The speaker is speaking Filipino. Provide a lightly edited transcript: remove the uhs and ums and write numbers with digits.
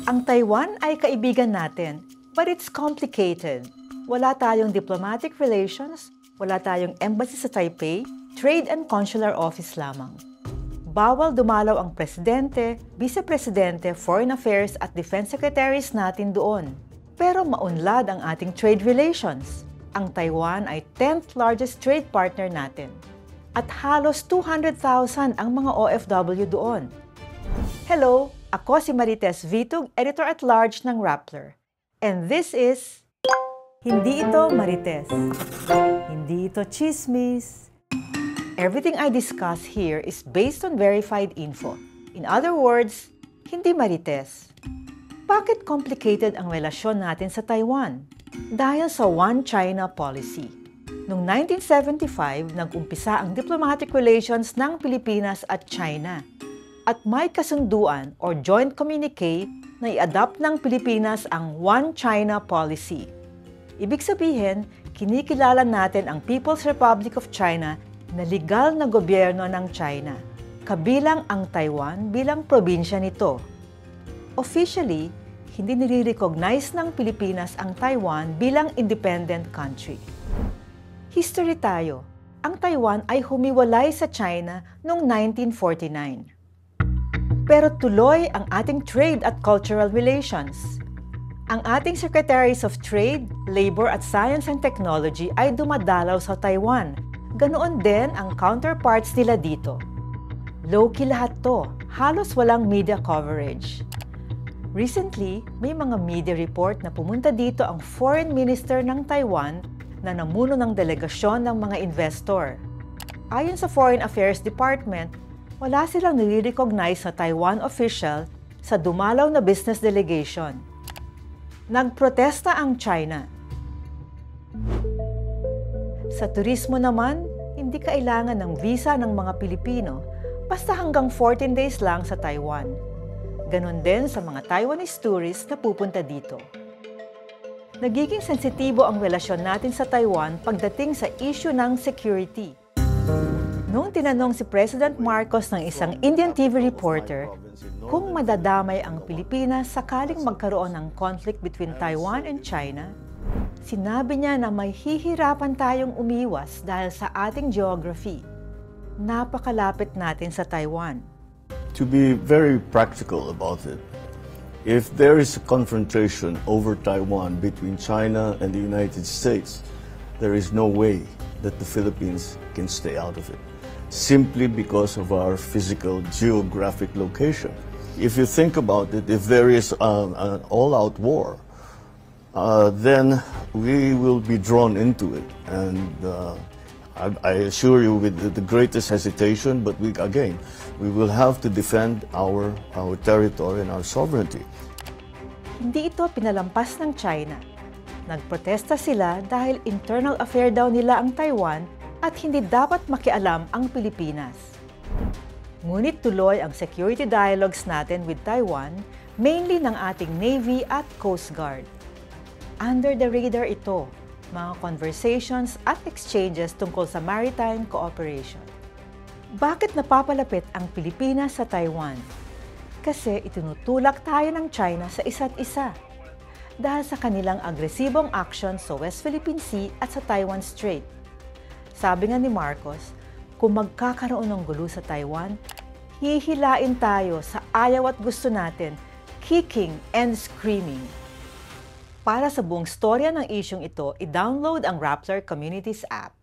Ang Taiwan ay kaibigan natin, but it's complicated. Wala tayong diplomatic relations, wala tayong embassy sa Taipei, trade and consular office lamang. Bawal dumalaw ang presidente, vice-presidente, foreign affairs at defense secretaries natin doon. Pero maunlad ang ating trade relations. Ang Taiwan ay 10th largest trade partner natin. At halos 200,000 ang mga OFW doon. Hello, ako si Marites Vitug, Editor-at-Large ng Rappler. And this is... Hindi ito Marites. Hindi ito chismis. Everything I discuss here is based on verified info. In other words, hindi Marites. Bakit complicated ang relasyon natin sa Taiwan? Dahil sa One China policy. Noong 1975, nag-umpisa ang diplomatic relations ng Pilipinas at China. At may kasunduan o joint communique na i-adopt ng Pilipinas ang One China policy. Ibig sabihin, kinikilala natin ang People's Republic of China na legal na gobyerno ng China, kabilang ang Taiwan bilang probinsya nito. Officially, hindi nire-recognize ng Pilipinas ang Taiwan bilang independent country. History tayo. Ang Taiwan ay humiwalay sa China noong 1949. Pero tuloy ang ating trade at cultural relations. Ang ating Secretaries of Trade, Labor at Science and Technology ay dumadalaw sa Taiwan. Ganoon din ang counterparts nila dito. Low-key lahat to, halos walang media coverage. Recently, may mga media report na pumunta dito ang Foreign Minister ng Taiwan na namuno ng delegasyon ng mga investor. Ayon sa Foreign Affairs Department, wala silang nire-recognize na Taiwan official sa dumalaw na business delegation. Nagprotesta ang China. Sa turismo naman, hindi kailangan ng visa ng mga Pilipino basta hanggang 14 days lang sa Taiwan. Ganon din sa mga Taiwanese tourists na pupunta dito. Nagiging sensitibo ang relasyon natin sa Taiwan pagdating sa issue ng security. Noong tinanong si President Marcos ng isang Indian TV reporter kung madadamay ang Pilipinas sakaling magkaroon ng conflict between Taiwan and China, sinabi niya na may hihirapan tayong umiwas dahil sa ating geography. Napakalapit natin sa Taiwan. To be very practical about it, if there is a confrontation over Taiwan between China and the United States, there is no way that the Philippines can stay out of it, simply because of our physical geographic location. If you think about it, if there is an all-out war, then we will be drawn into it. And I assure you with the greatest hesitation, but we will have to defend our territory and our sovereignty. Hindi ito pinalampas ng China. Nagprotesta sila dahil internal affair daw nila ang Taiwan at hindi dapat makialam ang Pilipinas. Ngunit tuloy ang security dialogues natin with Taiwan, mainly ng ating Navy at Coast Guard. Under the radar ito, mga conversations at exchanges tungkol sa maritime cooperation. Bakit napapalapit ang Pilipinas sa Taiwan? Kasi itinutulak tayo ng China sa isa't isa dahil sa kanilang agresibong action sa West Philippine Sea at sa Taiwan Strait. Sabi nga ni Marcos, kung magkakaroon ng gulo sa Taiwan, hihilain tayo sa ayaw at gusto natin, kicking and screaming. Para sa buong storya ng isyong ito, i-download ang Rappler Communities app.